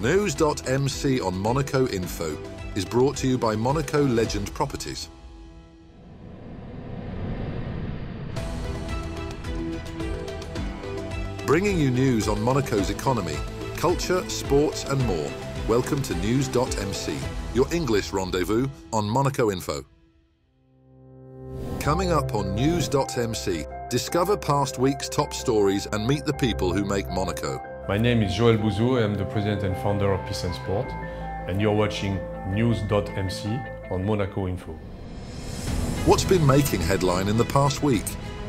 News.mc on Monaco Info is brought to you by Monaco Legend Properties. Bringing you news on Monaco's economy, culture, sports and more. Welcome to News.mc, your English rendezvous on Monaco Info. Coming up on News.mc, discover past week's top stories and meet the people who make Monaco. My name is Joël Bouzou, I'm the president and founder of Peace and Sport, and you're watching News.mc on Monaco Info. What's been making headline in the past week?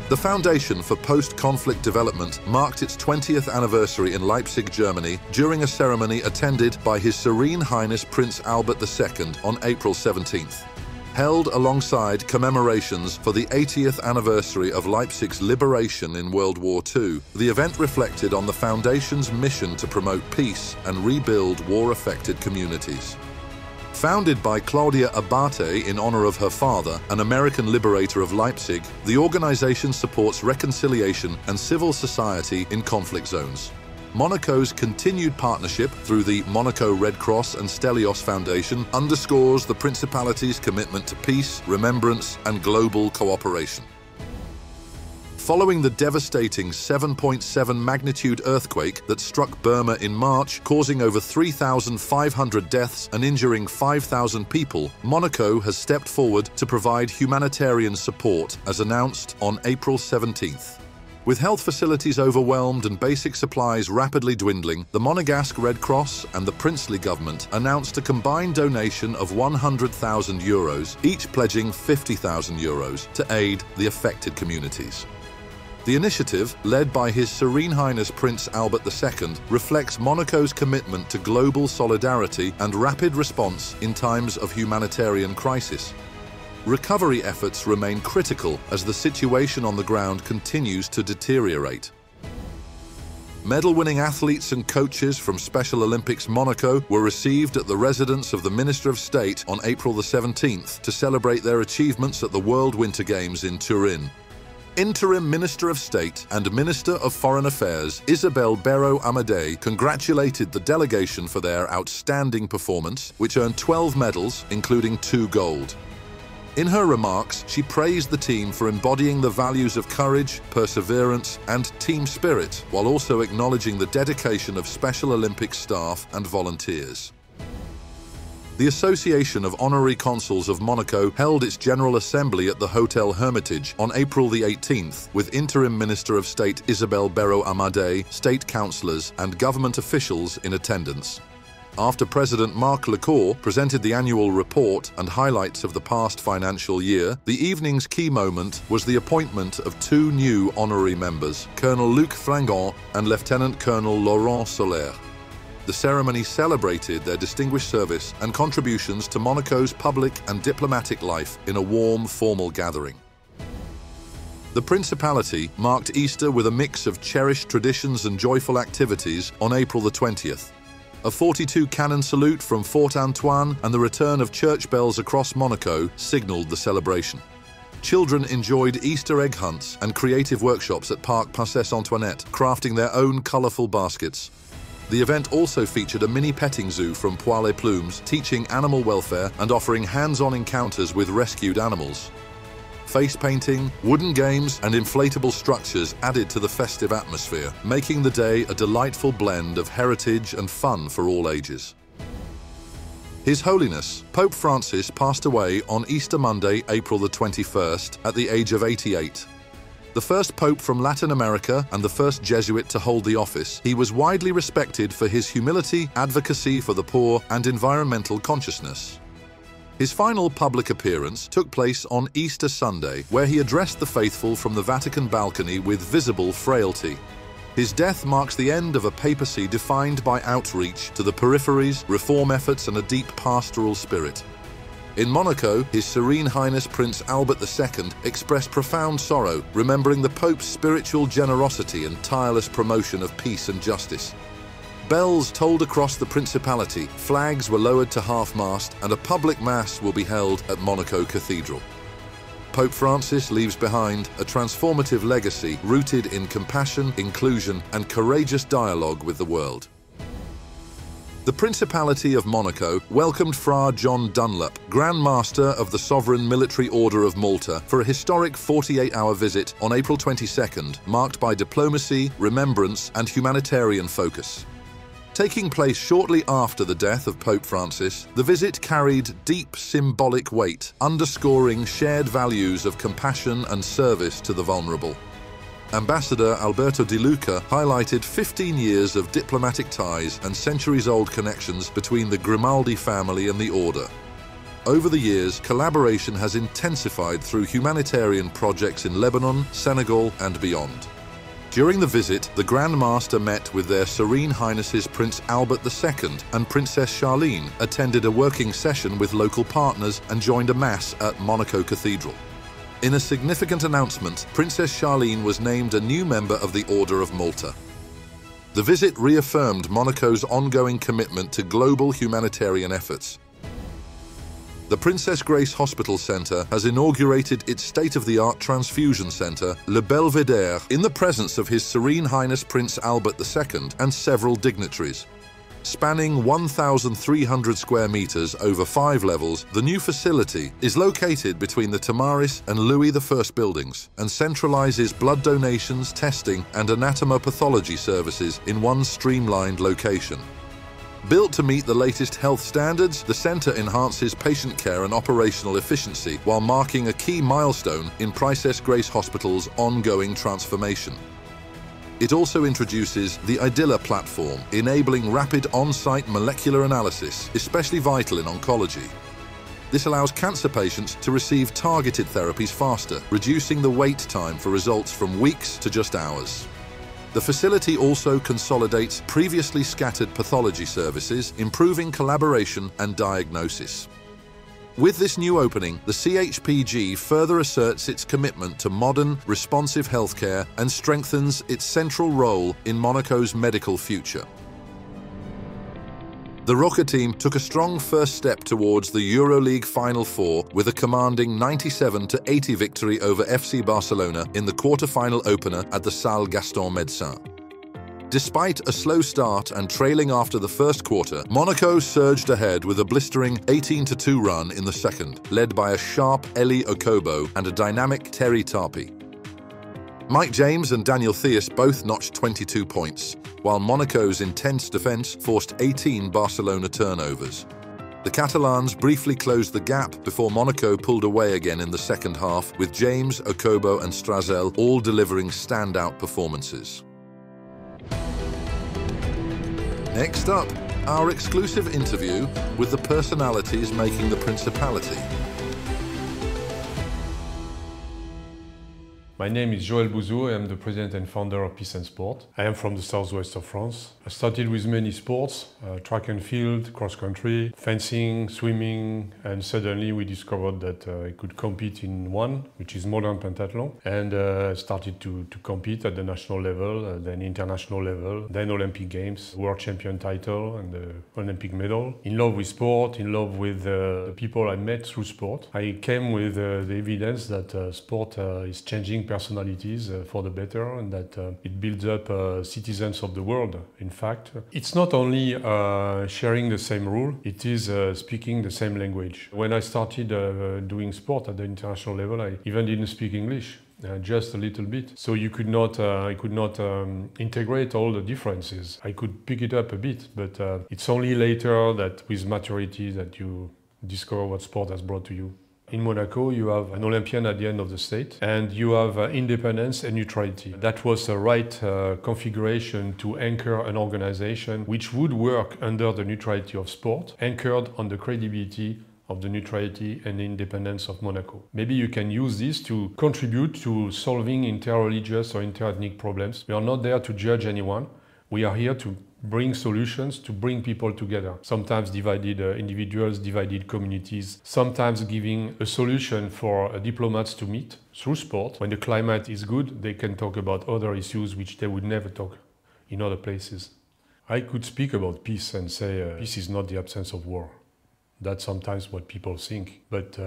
The Foundation for Post-Conflict Development marked its 20th anniversary in Leipzig, Germany, during a ceremony attended by His Serene Highness Prince Albert II on April 17th. Held alongside commemorations for the 80th anniversary of Leipzig's liberation in World War II, the event reflected on the Foundation's mission to promote peace and rebuild war-affected communities. Founded by Claudia Abate in honor of her father, an American liberator of Leipzig, the organization supports reconciliation and civil society in conflict zones. Monaco's continued partnership through the Monaco Red Cross and Stelios Foundation underscores the Principality's commitment to peace, remembrance, and global cooperation. Following the devastating 7.7 magnitude earthquake that struck Burma in March, causing over 3,500 deaths and injuring 5,000 people, Monaco has stepped forward to provide humanitarian support, as announced on April 17th. With health facilities overwhelmed and basic supplies rapidly dwindling, the Monegasque Red Cross and the princely government announced a combined donation of €100,000, each pledging €50,000 to aid the affected communities. The initiative, led by His Serene Highness Prince Albert II, reflects Monaco's commitment to global solidarity and rapid response in times of humanitarian crisis. Recovery efforts remain critical as the situation on the ground continues to deteriorate. Medal-winning athletes and coaches from Special Olympics Monaco were received at the residence of the Minister of State on April the 17th to celebrate their achievements at the World Winter Games in Turin. Interim Minister of State and Minister of Foreign Affairs Isabel Berro Amadei congratulated the delegation for their outstanding performance, which earned 12 medals, including 2 gold. In her remarks, she praised the team for embodying the values of courage, perseverance, and team spirit, while also acknowledging the dedication of Special Olympics staff and volunteers. The Association of Honorary Consuls of Monaco held its General Assembly at the Hotel Hermitage on April the 18th, with Interim Minister of State Isabel Berro Amadei, state councillors, and government officials in attendance. After President Marc Lecour presented the annual report and highlights of the past financial year, the evening's key moment was the appointment of 2 new honorary members, Colonel Luc Fringant and Lieutenant Colonel Laurent Soler. The ceremony celebrated their distinguished service and contributions to Monaco's public and diplomatic life in a warm, formal gathering. The Principality marked Easter with a mix of cherished traditions and joyful activities on April the 20th. A 42 cannon salute from Fort Antoine and the return of church bells across Monaco signaled the celebration. Children enjoyed Easter egg hunts and creative workshops at Parc Princesse Antoinette, crafting their own colourful baskets. The event also featured a mini petting zoo from Poil et Plumes, teaching animal welfare and offering hands-on encounters with rescued animals. Face painting, wooden games, and inflatable structures added to the festive atmosphere, making the day a delightful blend of heritage and fun for all ages. His Holiness, Pope Francis, passed away on Easter Monday, April the 21st, at the age of 88. The first pope from Latin America and the first Jesuit to hold the office, he was widely respected for his humility, advocacy for the poor, and environmental consciousness. His final public appearance took place on Easter Sunday, where he addressed the faithful from the Vatican balcony with visible frailty. His death marks the end of a papacy defined by outreach to the peripheries, reform efforts, and a deep pastoral spirit. In Monaco, His Serene Highness Prince Albert II expressed profound sorrow, remembering the Pope's spiritual generosity and tireless promotion of peace and justice. Bells tolled across the Principality, flags were lowered to half-mast, and a public mass will be held at Monaco Cathedral. Pope Francis leaves behind a transformative legacy rooted in compassion, inclusion, and courageous dialogue with the world. The Principality of Monaco welcomed Fra John Dunlop, Grand Master of the Sovereign Military Order of Malta, for a historic 48-hour visit on April 22nd, marked by diplomacy, remembrance, and humanitarian focus. Taking place shortly after the death of Pope Francis, the visit carried deep symbolic weight, underscoring shared values of compassion and service to the vulnerable. Ambassador Alberto Di Luca highlighted 15 years of diplomatic ties and centuries-old connections between the Grimaldi family and the Order. Over the years, collaboration has intensified through humanitarian projects in Lebanon, Senegal, and beyond. During the visit, the Grand Master met with their Serene Highnesses Prince Albert II and Princess Charlene, attended a working session with local partners, and joined a mass at Monaco Cathedral. In a significant announcement, Princess Charlene was named a new member of the Order of Malta. The visit reaffirmed Monaco's ongoing commitment to global humanitarian efforts. The Princess Grace Hospital Centre has inaugurated its state-of-the-art transfusion centre, Le Belvedere, in the presence of His Serene Highness Prince Albert II and several dignitaries. Spanning 1,300 square meters over 5 levels, the new facility is located between the Tamaris and Louis I buildings and centralizes blood donations, testing, and anatomopathology services in one streamlined location. Built to meet the latest health standards, the center enhances patient care and operational efficiency while marking a key milestone in Princess Grace Hospital's ongoing transformation. It also introduces the IDILA platform, enabling rapid on-site molecular analysis, especially vital in oncology. This allows cancer patients to receive targeted therapies faster, reducing the wait time for results from weeks to just hours. The facility also consolidates previously scattered pathology services, improving collaboration and diagnosis. With this new opening, the CHPG further asserts its commitment to modern, responsive healthcare and strengthens its central role in Monaco's medical future. The Roca team took a strong first step towards the EuroLeague Final Four with a commanding 97-80 victory over FC Barcelona in the quarter-final opener at the Salle Gaston Médecin. Despite a slow start and trailing after the first quarter, Monaco surged ahead with a blistering 18-2 run in the second, led by a sharp Eli Okobo and a dynamic Terry Tarpi. Mike James and Daniel Theus both notched 22 points, while Monaco's intense defense forced 18 Barcelona turnovers. The Catalans briefly closed the gap before Monaco pulled away again in the second half, with James, Okobo and Strazel all delivering standout performances. Next up, our exclusive interview with the personalities making the Principality. My name is Joël Bouzou. I am the president and founder of Peace and Sport. I am from the southwest of France. I started with many sports, track and field, cross country, fencing, swimming, and suddenly we discovered that I could compete in one, which is modern pentathlon, and started to compete at the national level, then international level, then Olympic Games, world champion title and the Olympic medal. In love with sport, in love with the people I met through sport. I came with the evidence that sport is changing personalities for the better, and that it builds up citizens of the world. In fact, it's not only sharing the same rule, it is speaking the same language. When I started doing sport at the international level, I even didn't speak English. Just a little bit. So you could not, I could not integrate all the differences. I could pick it up a bit, but it's only later that with maturity that you discover what sport has brought to you. In Monaco, you have an Olympian at the end of the state, and you have independence and neutrality. That was the right configuration to anchor an organization which would work under the neutrality of sport, anchored on the credibility of the neutrality and the independence of Monaco. Maybe you can use this to contribute to solving inter-religious or inter-ethnic problems. We are not there to judge anyone. We are here to bring solutions, to bring people together. Sometimes divided individuals, divided communities, sometimes giving a solution for diplomats to meet through sport. When the climate is good, they can talk about other issues which they would never talk in other places. I could speak about peace and say peace is not the absence of war. That's sometimes what people think. But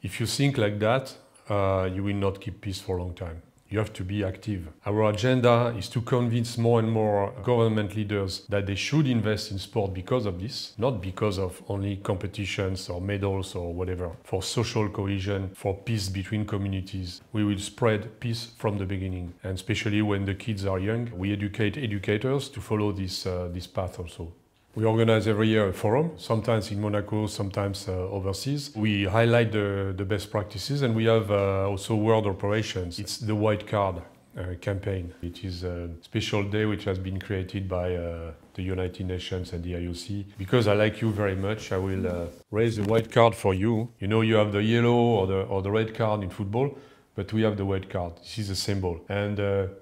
if you think like that, you will not keep peace for a long time. You have to be active. Our agenda is to convince more and more government leaders that they should invest in sport because of this, not because of only competitions or medals or whatever. For social cohesion, for peace between communities, we will spread peace from the beginning. And especially when the kids are young, we educate educators to follow this path also. We organize every year a forum, sometimes in Monaco, sometimes overseas. We highlight the best practices, and we have also world operations. It's the white card campaign. It is a special day which has been created by the United Nations and the IOC. Because I like you very much, I will raise the white card for you. You know, you have the yellow or the red card in football, but we have the white card. This is a symbol. And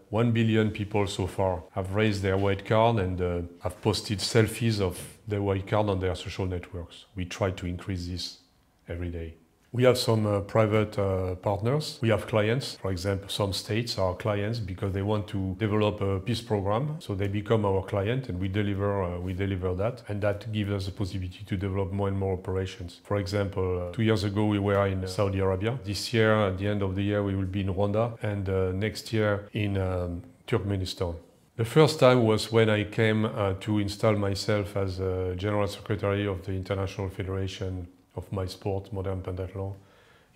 1 billion people so far have raised their white card and have posted selfies of their white card on their social networks. We try to increase this every day. We have some private partners. We have clients. For example, some states are clients because they want to develop a peace program. So they become our client and we deliver that. And that gives us the possibility to develop more and more operations. For example, 2 years ago we were in Saudi Arabia. This year, at the end of the year, we will be in Rwanda, and next year in Turkmenistan. The first time was when I came to install myself as General Secretary of the International Federation of my sport, modern pentathlon,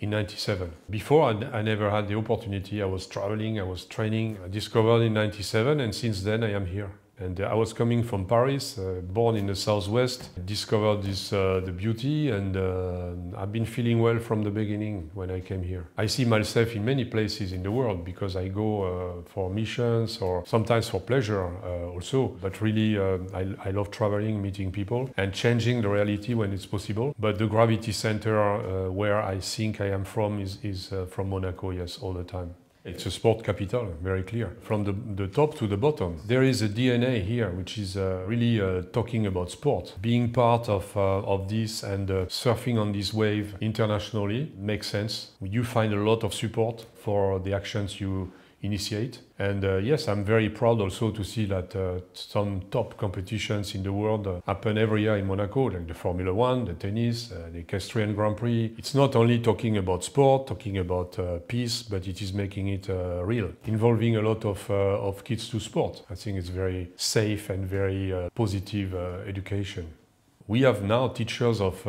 in '97. Before, I never had the opportunity. I was traveling, I was training. I discovered in '97, and since then I am here. And I was coming from Paris, born in the southwest, discovered the beauty, and I've been feeling well from the beginning when I came here. I see myself in many places in the world because I go for missions or sometimes for pleasure also. But really, I love traveling, meeting people, and changing the reality when it's possible. But the gravity center where I think I am from is from Monaco, yes, all the time. It's a sport capital, very clear. From the top to the bottom. There is a DNA here which is really talking about sport. Being part of this and surfing on this wave internationally makes sense. You find a lot of support for the actions you initiate. And yes, I'm very proud also to see that some top competitions in the world happen every year in Monaco, like the Formula 1, the tennis, the Equestrian Grand Prix. It's not only talking about sport, talking about peace, but it is making it real, involving a lot of kids to sport. I think it's very safe and very positive education. We have now teachers of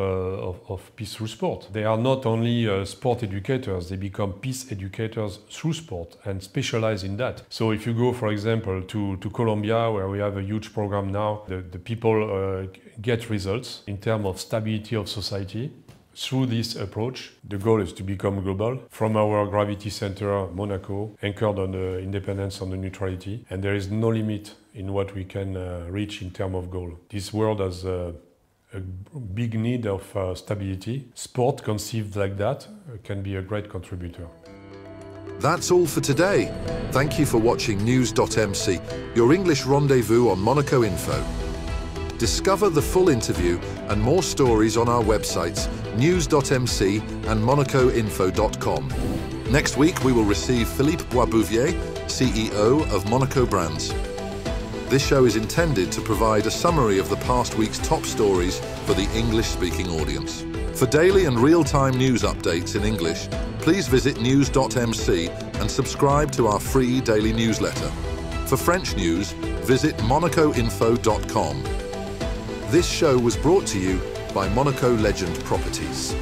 peace through sport. They are not only sport educators, they become peace educators through sport and specialize in that. So if you go, for example, to Colombia, where we have a huge program now, the people get results in terms of stability of society. Through this approach, the goal is to become global from our gravity center, Monaco, anchored on the independence, on the neutrality. And there is no limit in what we can reach in terms of goal. This world has a big need of stability. Sport conceived like that can be a great contributor. That's all for today. Thank you for watching News.mc, your English rendezvous on Monaco Info. Discover the full interview and more stories on our websites, News.mc and MonacoInfo.com. Next week we will receive Philippe Boisbouvier, CEO of Monaco Brands. This show is intended to provide a summary of the past week's top stories for the English-speaking audience. For daily and real-time news updates in English, please visit News.mc and subscribe to our free daily newsletter. For French news, visit MonacoInfo.com. This show was brought to you by Monaco Legend Properties.